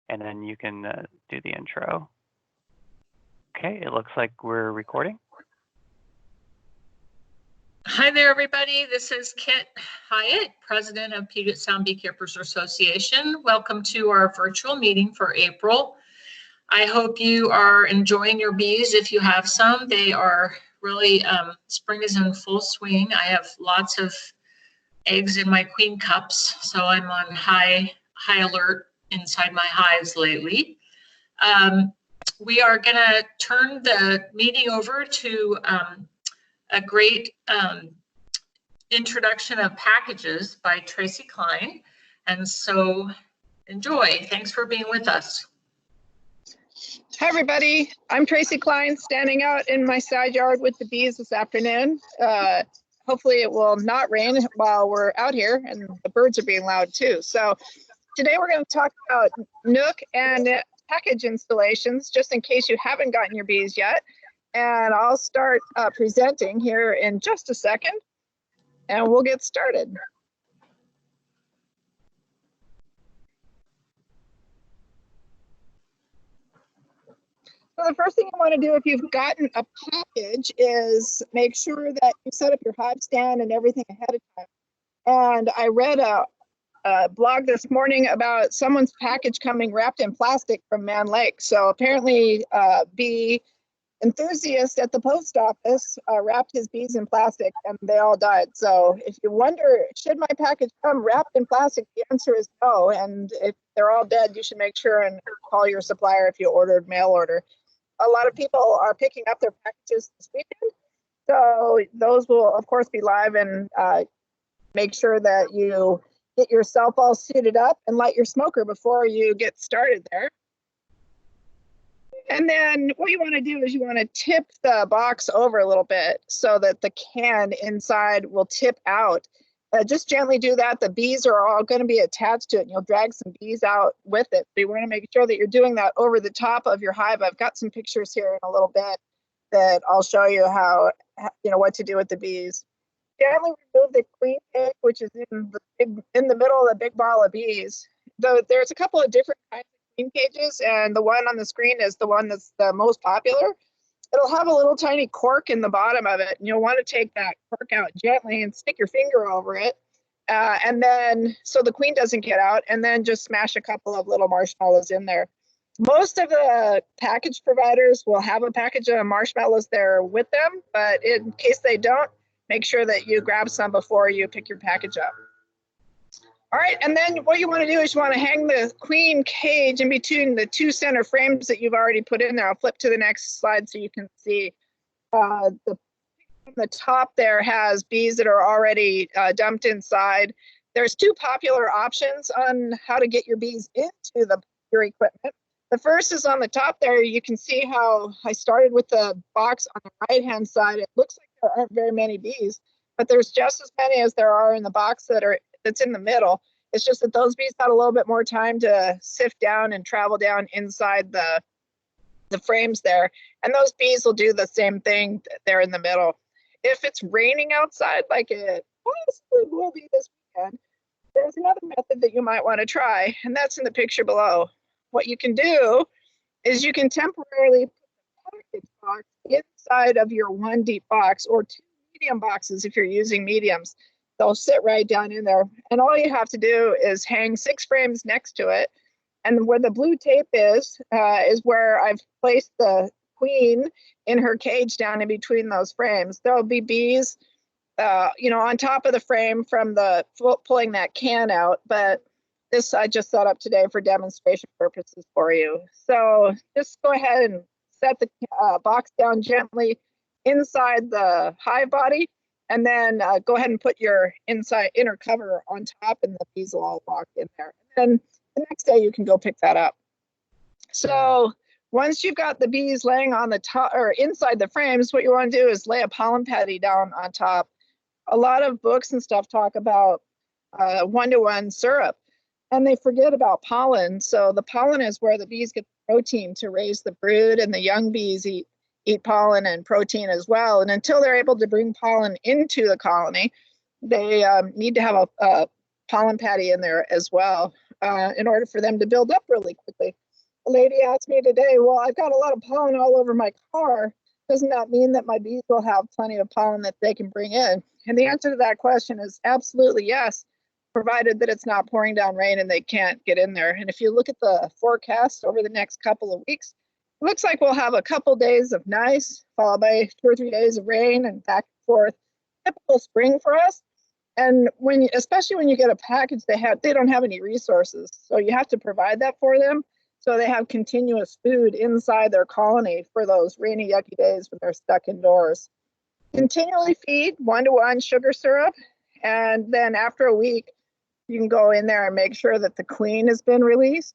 and then you can do the intro. Okay, it looks like we're recording. Hi there, everybody. This is Kit Hyatt, President of Puget Sound Beekeepers Association. Welcome to our virtual meeting for April. I hope you are enjoying your bees. If you have some, they are really, spring is in full swing. I have lots of eggs in my queen cups, so I'm on high alert inside my hives lately. We are going to turn the meeting over to a great introduction of packages by Tracy Klein. And so enjoy. Thanks for being with us. Hi, everybody. I'm Tracy Klein, standing out in my side yard with the bees this afternoon. Hopefully it will not rain while we're out here, and the birds are being loud too. So today we're going to talk about Nook and package installations, just in case you haven't gotten your bees yet. And I'll start presenting here in just a second, and we'll get started. So the first thing you want to do if you've gotten a package is make sure that you set up your hive stand and everything ahead of time. And I read a blog this morning about someone's package coming wrapped in plastic from Man Lake. So apparently bee enthusiast at the post office wrapped his bees in plastic and they all died. So if you wonder, should my package come wrapped in plastic, the answer is no. And if they're all dead, you should make sure and call your supplier if you ordered mail order. A lot of people are picking up their packages this weekend. So those will, of course, be live, and make sure that you get yourself all suited up and light your smoker before you get started there. And then what you want to do is you want to tip the box over a little bit so that the can inside will tip out. Just gently do that. The bees are all going to be attached to it, and you'll drag some bees out with it. So you want to make sure that you're doing that over the top of your hive. I've got some pictures here in a little bit that I'll show you how, what to do with the bees. Gently remove the queen cage, which is in the middle of the big ball of bees. There's a couple of different kinds of queen cages, and the one on the screen is the one that's the most popular. It'll have a little tiny cork in the bottom of it, and you'll want to take that cork out gently and stick your finger over it, and then so the queen doesn't get out, and then just smash a couple of little marshmallows in there. Most of the package providers will have a package of marshmallows there with them, but in case they don't, make sure that you grab some before you pick your package up. All right, and then what you want to do is you want to hang the queen cage in between the two center frames that you've already put in there. I'll flip to the next slide so you can see the top there has bees that are already dumped inside. There's two popular options on how to get your bees into your equipment. The first is on the top there. You can see how I started with the box on the right-hand side. It looks like there aren't very many bees, but there's just as many as there are in the box that's in the middle. It's just that those bees had a little bit more time to sift down and travel down inside the frames there. And those bees will do the same thing there in the middle. If it's raining outside, like it possibly will be this weekend, there's another method that you might want to try, and that's in the picture below. What you can do is you can temporarily put the package box inside of your one deep box, or two medium boxes if you're using mediums. They'll sit right down in there. And all you have to do is hang 6 frames next to it. And where the blue tape is where I've placed the queen in her cage down in between those frames. There'll be bees, on top of the frame from the pulling that can out. But this I just set up today for demonstration purposes for you. So just go ahead and set the box down gently inside the hive body. And then go ahead and put your inner cover on top, and the bees will all walk in there. And then the next day you can go pick that up. So once you've got the bees laying on the top or inside the frames, what you want to do is lay a pollen patty down on top. A lot of books and stuff talk about 1-to-1 syrup, and they forget about pollen. So the pollen is where the bees get the protein to raise the brood, and the young bees eat pollen and protein as well. And until they're able to bring pollen into the colony, they need to have a pollen patty in there as well. in order for them to build up really quickly. A lady asked me today, well, I've got a lot of pollen all over my car. Doesn't that mean that my bees will have plenty of pollen that they can bring in? And the answer to that question is absolutely yes, provided that it's not pouring down rain and they can't get in there. And if you look at the forecast over the next couple of weeks, it looks like we'll have a couple days of nice, followed by 2 or 3 days of rain and back and forth. Typical spring for us. And especially when you get a package, they don't have any resources. So you have to provide that for them. So they have continuous food inside their colony for those rainy, yucky days when they're stuck indoors. Continually feed 1-to-1 sugar syrup. And then after a week, you can go in there and make sure that the queen has been released.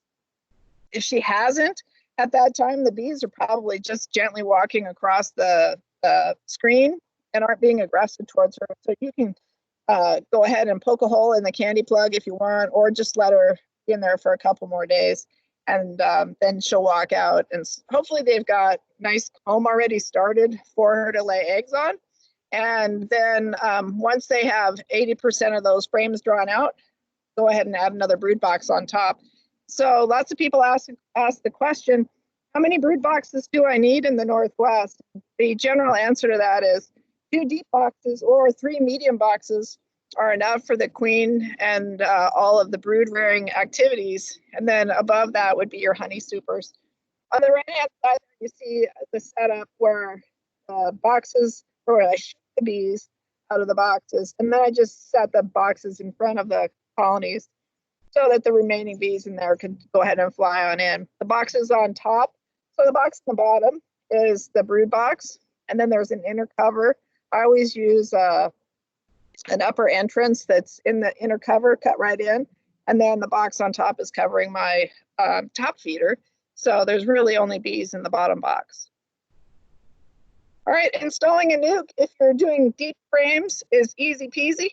If she hasn't, at that time, the bees are probably just gently walking across the screen and aren't being aggressive towards her. So you can go ahead and poke a hole in the candy plug if you want, or just let her in there for a couple more days. And then she'll walk out, and hopefully they've got nice comb already started for her to lay eggs on. And then once they have 80% of those frames drawn out, go ahead and add another brood box on top. So lots of people ask the question, how many brood boxes do I need in the Northwest? The general answer to that is 2 deep boxes or 3 medium boxes are enough for the queen and all of the brood rearing activities. And then above that would be your honey supers. On the right hand side, you see the setup where boxes, or where I shoot the bees out of the boxes. And then I just set the boxes in front of the colonies so that the remaining bees in there could go ahead and fly on in. The box is on top. So the box on the bottom is the brood box. And then there's an inner cover. I always use an upper entrance that's in the inner cover, cut right in. And then the box on top is covering my top feeder. So there's really only bees in the bottom box. All right, installing a nuke, if you're doing deep frames, is easy peasy.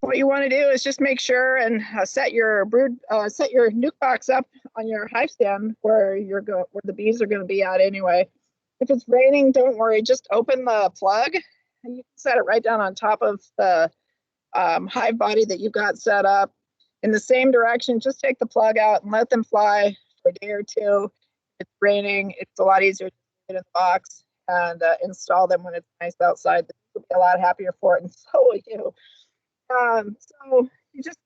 What you want to do is just make sure and set your nuke box up on your hive stand where the bees are going to be at anyway. If it's raining, don't worry, just open the plug and you can set it right down on top of the hive body that you've got set up in the same direction. Just take the plug out and let them fly for a day or two. If it's raining, it's a lot easier to get in the box and install them when it's nice outside. They'll be a lot happier for it, and so will you. So you just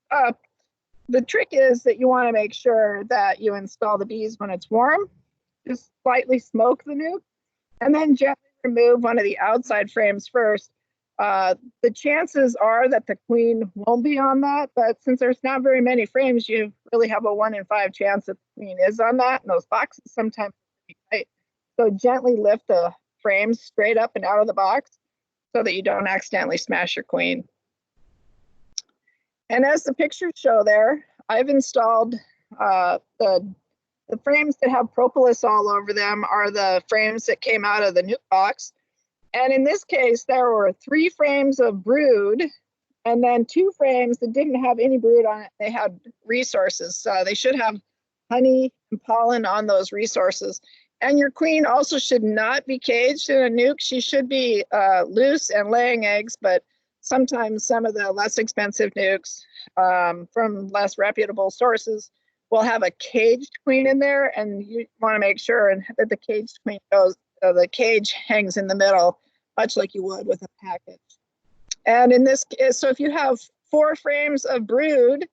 the trick is that you want to make sure that you install the bees when it's warm. Just slightly smoke the nuke and then gently remove one of the outside frames first. The chances are that the queen won't be on that, but since there's not very many frames, you really have a 1 in 5 chance that the queen is on that, and those boxes sometimes are pretty tight. So gently lift the frames straight up and out of the box so that you don't accidentally smash your queen. And as the pictures show there, I've installed the frames that have propolis all over them are the frames that came out of the nuke box. And in this case, there were 3 frames of brood and then 2 frames that didn't have any brood on it. They had resources. So they should have honey and pollen on those resources. And your queen also should not be caged in a nuke. She should be loose and laying eggs, but sometimes some of the less expensive nukes from less reputable sources will have a caged queen in there, and you want to make sure that the caged queen the cage hangs in the middle, much like you would with a package. And in this case, so if you have 4 frames of brood,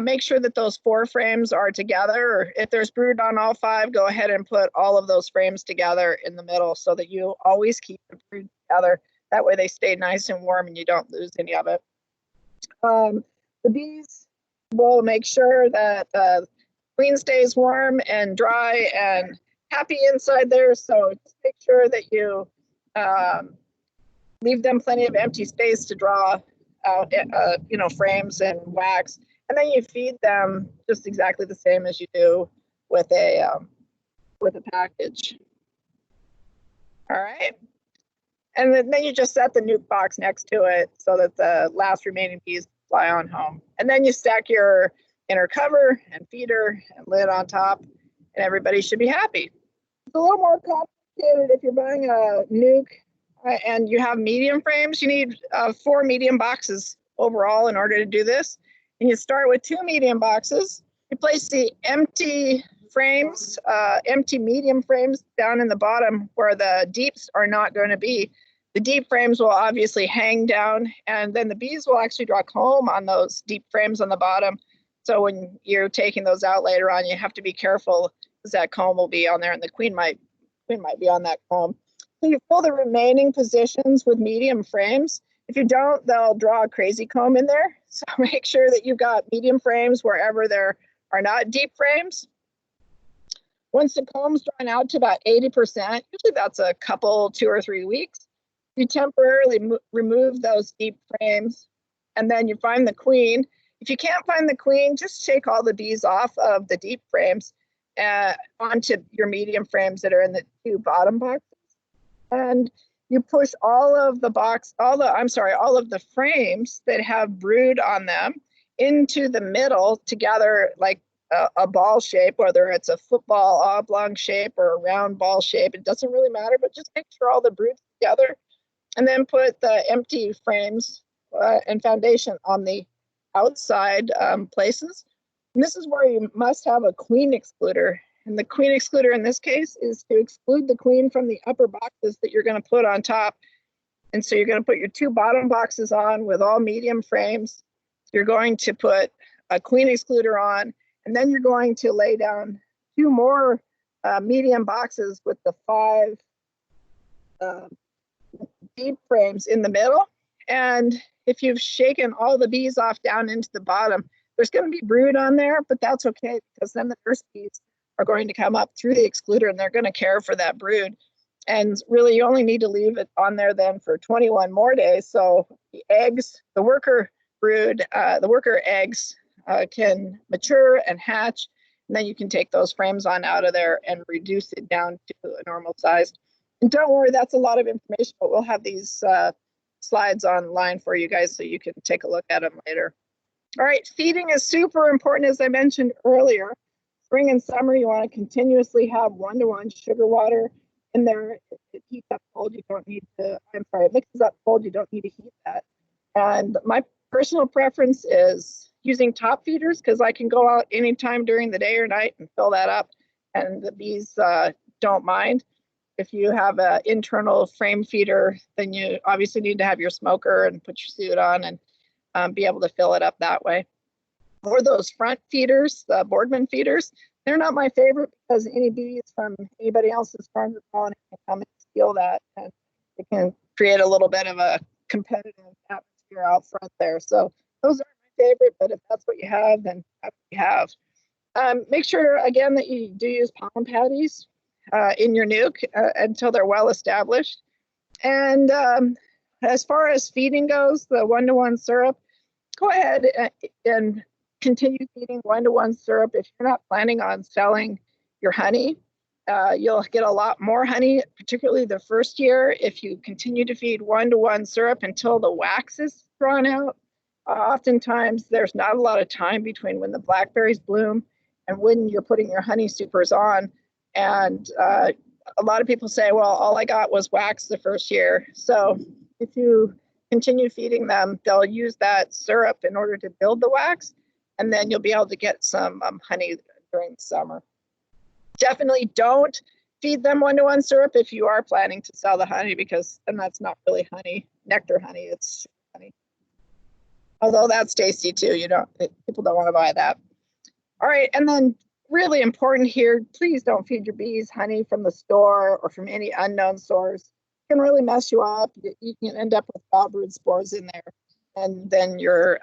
make sure that those 4 frames are together, or if there's brood on all 5, go ahead and put all of those frames together in the middle so that you always keep the brood together. That way they stay nice and warm and you don't lose any of it. The bees will make sure that the queen stays warm and dry and happy inside there. So just make sure that you leave them plenty of empty space to draw out, frames and wax. And then you feed them just exactly the same as you do with a package. All right. And then you just set the nuke box next to it so that the last remaining bees fly on home. And then you stack your inner cover and feeder and lid on top, and everybody should be happy. It's a little more complicated if you're buying a nuke and you have medium frames. You need 4 medium boxes overall in order to do this. And you start with 2 medium boxes, You place the empty frames, empty medium frames down in the bottom where the deeps are not going to be. The deep frames will obviously hang down, and then the bees will actually draw comb on those deep frames on the bottom. So when you're taking those out later on, you have to be careful because that comb will be on there, and the queen might be on that comb. So you fill the remaining positions with medium frames. If you don't, they'll draw a crazy comb in there. So make sure that you've got medium frames wherever there are not deep frames. Once the comb's drawn out to about 80%, usually that's a couple, 2 or 3 weeks, you temporarily remove those deep frames, and then you find the queen. If you can't find the queen, just take all the bees off of the deep frames onto your medium frames that are in the 2 bottom boxes. And you push all of the frames that have brood on them into the middle together like a ball shape, whether it's a football oblong shape or a round ball shape. It doesn't really matter, but just make sure all the brood's together. And then put the empty frames and foundation on the outside places. And this is where you must have a queen excluder. And the queen excluder in this case is to exclude the queen from the upper boxes that you're going to put on top. And so you're going to put your 2 bottom boxes on with all medium frames. You're going to put a queen excluder on, and then you're going to lay down 2 more medium boxes with the 5 deep frames in the middle. And if you've shaken all the bees off down into the bottom, there's going to be brood on there, but that's okay because then the nurse bees are going to come up through the excluder and they're going to care for that brood. And really, you only need to leave it on there then for 21 more days. So the eggs, the worker brood, the worker eggs can mature and hatch, and then you can take those frames on out of there and reduce it down to a normal size. And don't worry, that's a lot of information, but we'll have these slides online for you guys so you can take a look at them later. All right, feeding is super important, as I mentioned earlier. Spring and summer, you want to continuously have 1-to-1 sugar water in there. It heats up cold, you don't need to, it mixes up cold, you don't need to heat that. And my personal preference is using top feeders because I can go out anytime during the day or night and fill that up, and the bees don't mind. If you have an internal frame feeder, then you obviously need to have your smoker and put your suit on and be able to fill it up that way. Or those front feeders, the Boardman feeders, they're not my favorite because any bees from anybody else's farm colony can come and steal that, and it can create a little bit of a competitive atmosphere out front there. So those aren't my favorite, but if that's what you have, then that's what you have. Make sure again that you do use palm patties in your nuke until they're well established. And as far as feeding goes, the 1-to-1 syrup, go ahead and continue feeding 1-to-1 syrup. If you're not planning on selling your honey, you'll get a lot more honey, particularly the first year, if you continue to feed 1-to-1 syrup until the wax is drawn out. Oftentimes, there's not a lot of time between when the blackberries bloom and when you're putting your honey supers on. And a lot of people say, well, all I got was wax the first year. So if you continue feeding them, they'll use that syrup in order to build the wax, and then you'll be able to get some honey during the summer. Definitely don't feed them 1-to-1 syrup if you are planning to sell the honey, because then that's not really honey, nectar honey, it's honey. Although that's tasty too, people don't want to buy that. All right, and then really important here, please don't feed your bees honey from the store or from any unknown source. It can really mess you up. You can end up with foul brood spores in there, and then your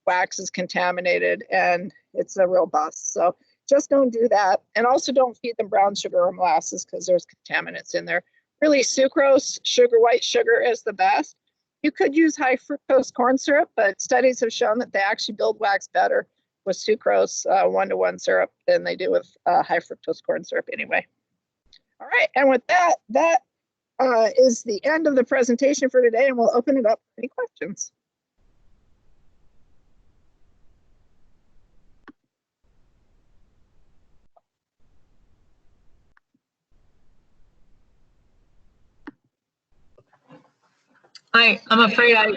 wax is contaminated and it's a real bust. So just don't do that. And also don't feed them brown sugar or molasses because there's contaminants in there. Really, sucrose, white sugar is the best. You could use high fructose corn syrup, but studies have shown that they actually build wax better with sucrose 1-to-1 syrup than they do with high fructose corn syrup anyway. All right, and with that is the end of the presentation for today, and we'll open it up for any questions. I'm afraid I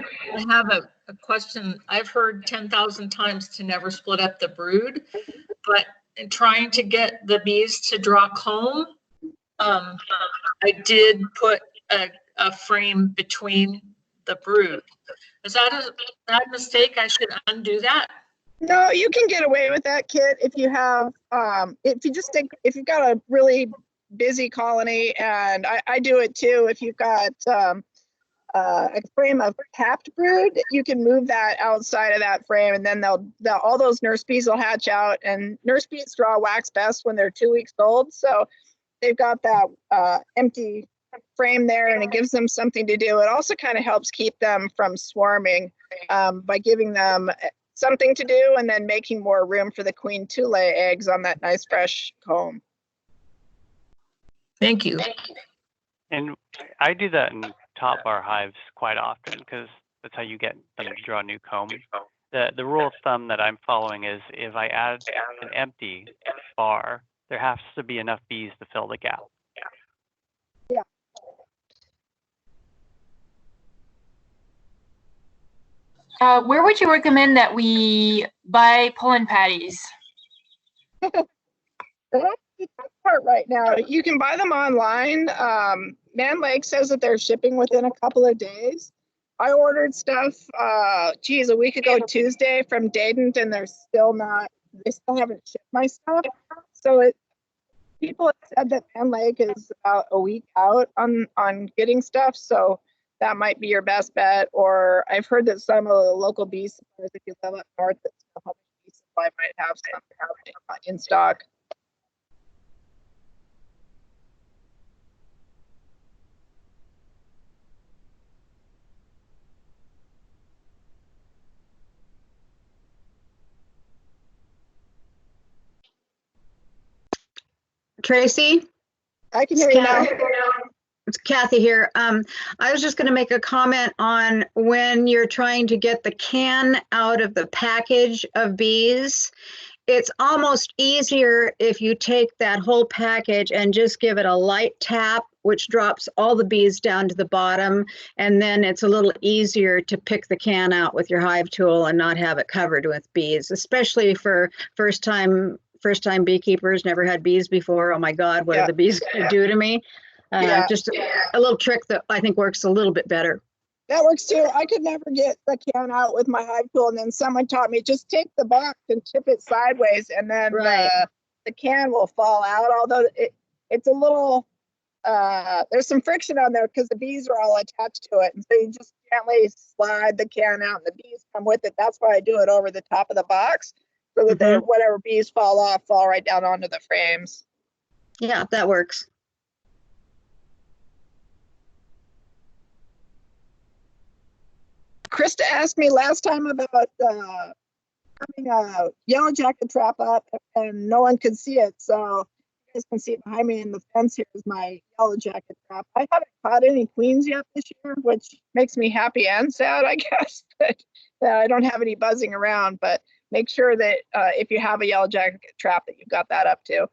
have a question. I've heard 10,000 times to never split up the brood, but in trying to get the bees to draw comb, I did put a frame between the brood. Is that a bad mistake? I should undo that? No, you can get away with that, Kit, if you have, if you've got a really busy colony, and I do it too. If you've got a frame of capped brood, you can move that outside of that frame, and then all those nurse bees will hatch out. And nurse bees draw wax best when they're 2 weeks old, so they've got that empty frame there, and it gives them something to do. It also kind of helps keep them from swarming by giving them something to do, and then making more room for the queen to lay eggs on that nice fresh comb. Thank you. And I do that in top bar hives quite often because that's how you get them to draw new comb. The rule of thumb that I'm following is if I add an empty bar, there has to be enough bees to fill the gap. Yeah. Where would you recommend that we buy pollen patties? That's the tough part right now. You can buy them online. Man Lake says that they're shipping within a couple of days. I ordered stuff, a week ago Tuesday from Dayton, and they still haven't shipped my stuff. So people have said that Man Lake is about a week out on getting stuff. So that might be your best bet. Or I've heard that some of the local bee suppliers, if you live up north, that the home bee supply might have some in stock. Tracy? I can hear you now. It's Kathy here. I was just going to make a comment on when you're trying to get the can out of the package of bees. It's almost easier if you take that whole package and just give it a light tap, which drops all the bees down to the bottom. And then it's a little easier to pick the can out with your hive tool and not have it covered with bees, especially for first-time beekeepers, never had bees before. Oh my God, what are the bees going to do to me? Just a little trick that I think works a little bit better. That works too. I could never get the can out with my hive tool, and then someone taught me just take the box and tip it sideways, and then the can will fall out. Although it's a little, there's some friction on there because the bees are all attached to it, and so you just gently slide the can out, and the bees come with it. That's why I do it over the top of the box, so that whatever bees fall off fall right down onto the frames. Yeah, that works. Krista asked me last time about having a yellow jacket trap up, and no one could see it. So you guys can see behind me in the fence here is my yellow jacket trap. I haven't caught any queens yet this year, which makes me happy and sad, I guess. But I don't have any buzzing around. But make sure that if you have a yellow jacket trap, that you've got that up too.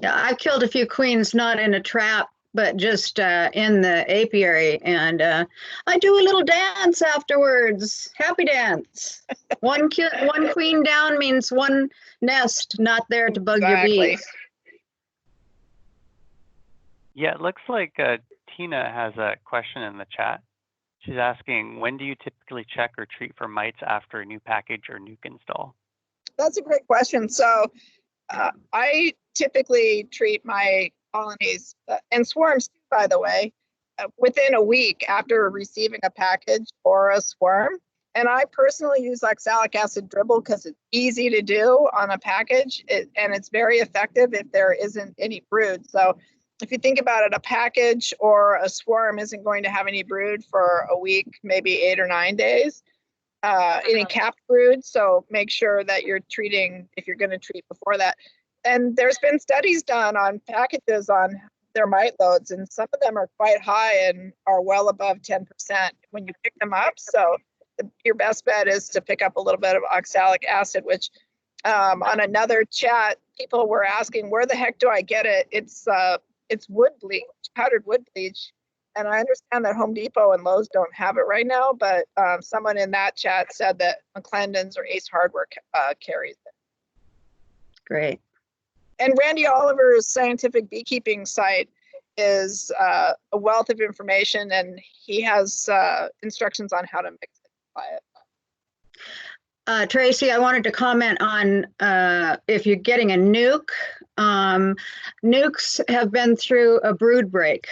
Yeah, I've killed a few queens, not in a trap, but just in the apiary, and I do a little dance afterwards. Happy dance. One queen down means one nest not there to bug your bees. Yeah, it looks like Tina has a question in the chat. She's asking, when do you typically check or treat for mites after a new package or nuke install? That's a great question. So I typically treat my colonies and swarms too, by the way, within a week after receiving a package or a swarm. And I personally use oxalic acid dribble because it's easy to do on a package, and it's very effective if there isn't any brood. So if you think about it, a package or a swarm isn't going to have any brood for a week, maybe 8 or 9 days, any capped brood. So make sure that you're treating, if you're going to treat before that. And there's been studies done on packages on their mite loads, and some of them are quite high and are well above 10% when you pick them up. So your best bet is to pick up a little bit of oxalic acid, which on another chat, people were asking, where the heck do I get it? It's wood bleach, powdered wood bleach. And I understand that Home Depot and Lowe's don't have it right now, but someone in that chat said that McClendon's or Ace Hardware carries it. Great. And Randy Oliver's scientific beekeeping site is a wealth of information, and he has instructions on how to mix it and apply it. Tracy, I wanted to comment on if you're getting a nuke. Nukes have been through a brood break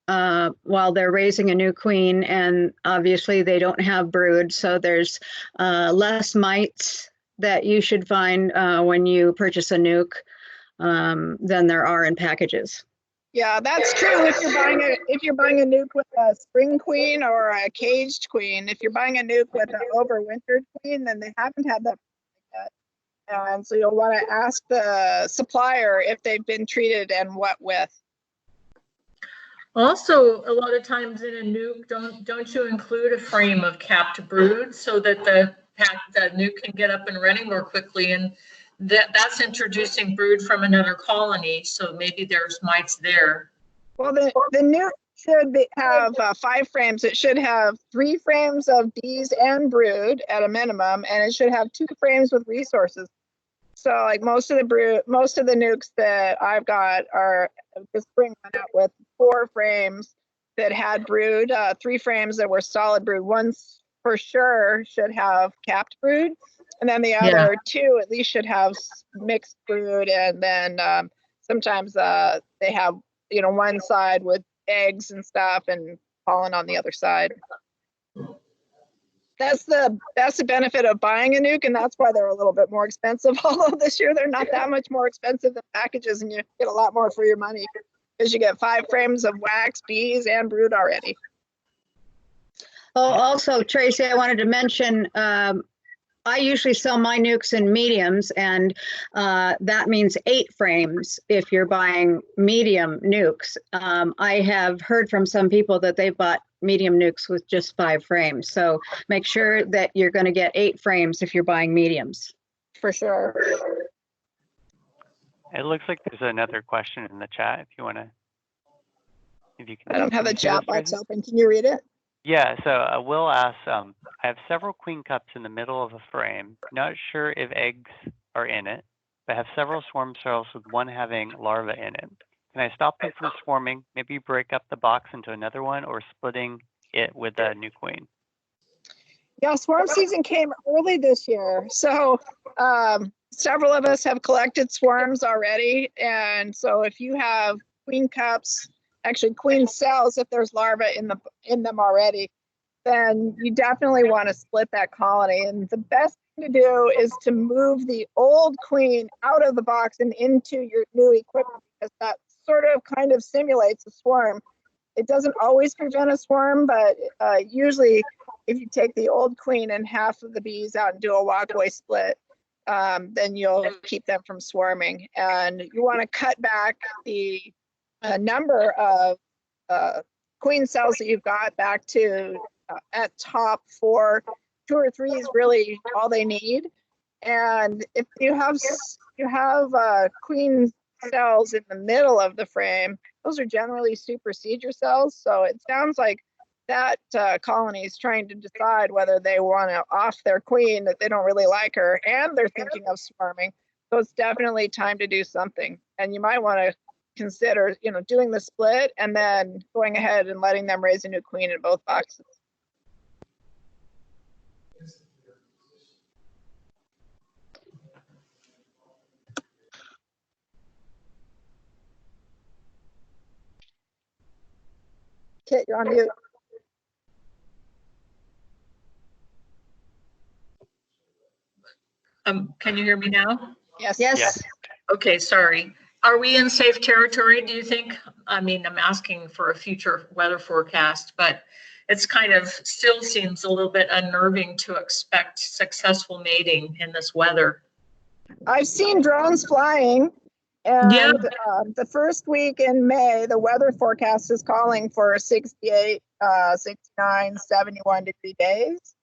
while they're raising a new queen, and obviously they don't have brood, so there's less mites that you should find when you purchase a nuke than there are in packages. Yeah, that's true. If you're buying a nuke with a spring queen or a caged queen, if you're buying a nuke with an overwintered queen, then they haven't had that yet. And so you'll want to ask the supplier if they've been treated and what with. Also, a lot of times in a nuke, don't you include a frame of capped brood so that the nuke can get up and running more quickly? And that's introducing brood from another colony, so maybe there's mites there. Well, the nuke should have 5 frames. It should have 3 frames of bees and brood at a minimum, and it should have 2 frames with resources. So, like most of the nukes that I've got are this spring went out with 4 frames that had brood, 3 frames that were solid brood. One for sure should have capped brood. And then the other 2 at least should have mixed brood, and then sometimes they have, you know, one side with eggs and stuff and pollen on the other side. That's the benefit of buying a nuke, and that's why they're a little bit more expensive. Although this year they're not that much more expensive than packages, and you get a lot more for your money because you get 5 frames of wax, bees, and brood already. Oh, also, Tracy, I wanted to mention, I usually sell my nukes in mediums, and that means 8 frames if you're buying medium nukes. I have heard from some people that they bought medium nukes with just 5 frames. So make sure that you're going to get 8 frames if you're buying mediums. For sure. It looks like there's another question in the chat if you want to. If you can. I don't have the chat box open. Can you read it? Yeah, so Will asks, I have several queen cups in the middle of a frame. Not sure if eggs are in it, but have several swarm cells with one having larvae in it. Can I stop them from swarming, maybe break up the box into another one, or splitting it with a new queen? Yeah, swarm season came early this year. So several of us have collected swarms already. And so if you have queen cups, actually queen cells, if there's larvae in them already, then you definitely want to split that colony. And the best thing to do is to move the old queen out of the box and into your new equipment, because that sort of kind of simulates a swarm. It doesn't always prevent a swarm, but usually if you take the old queen and half of the bees out and do a walkway split, then you'll keep them from swarming. And you want to cut back the number of queen cells that you've got back to at top 4. 2 or 3 is really all they need. And if you have queen cells in the middle of the frame, those are generally supersedure cells. So it sounds like that colony is trying to decide whether they want to off their queen, that they don't really like her, and they're thinking of swarming. So it's definitely time to do something. And you might want to consider, you know, doing the split and then going ahead and letting them raise a new queen in both boxes. Kit, you're on mute. Can you hear me now? Yes. Yes. Okay, sorry. Are we in safe territory, do you think? I mean, I'm asking for a future weather forecast, but it's kind of still seems a little bit unnerving to expect successful mating in this weather. I've seen drones flying, and the first week in May, the weather forecast is calling for 68, 69, 71 degree days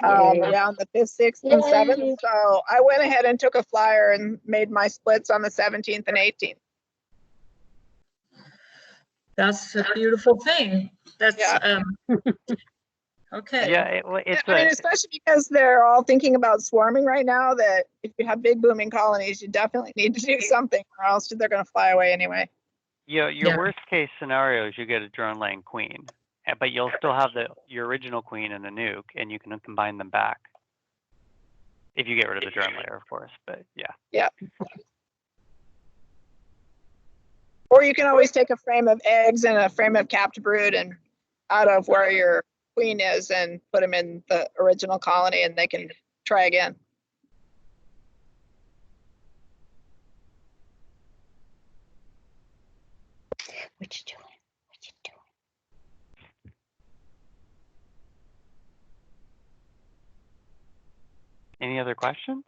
around the 5th, 6th, and 7th. So I went ahead and took a flyer and made my splits on the 17th and 18th. That's a beautiful thing. That's, Yeah. Okay. Yeah, it's I mean, especially because they're all thinking about swarming right now, that if you have big booming colonies, you definitely need to do something or else they're going to fly away anyway. your Yeah. worst case scenario is you get a drone laying queen, but you'll still have your original queen and the nuke, and you can combine them back. If you get rid of the drone layer, of course, but yeah. Yeah. Or you can always take a frame of eggs and a frame of capped brood and out of where your queen is and put them in the original colony and they can try again. What you doing? What you doing? Any other questions?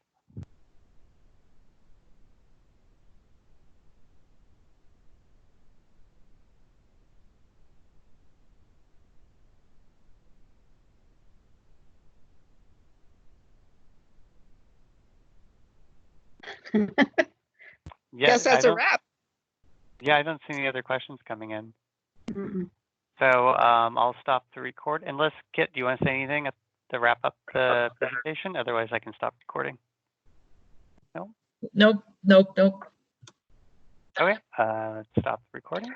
Yeah, Guess that's a wrap. Yeah, I don't see any other questions coming in. Mm-mm. So I'll stop the record. Unless, Kit, do you want to say anything to wrap up the presentation? Otherwise, I can stop recording. Nope. Okay, let's stop the recording.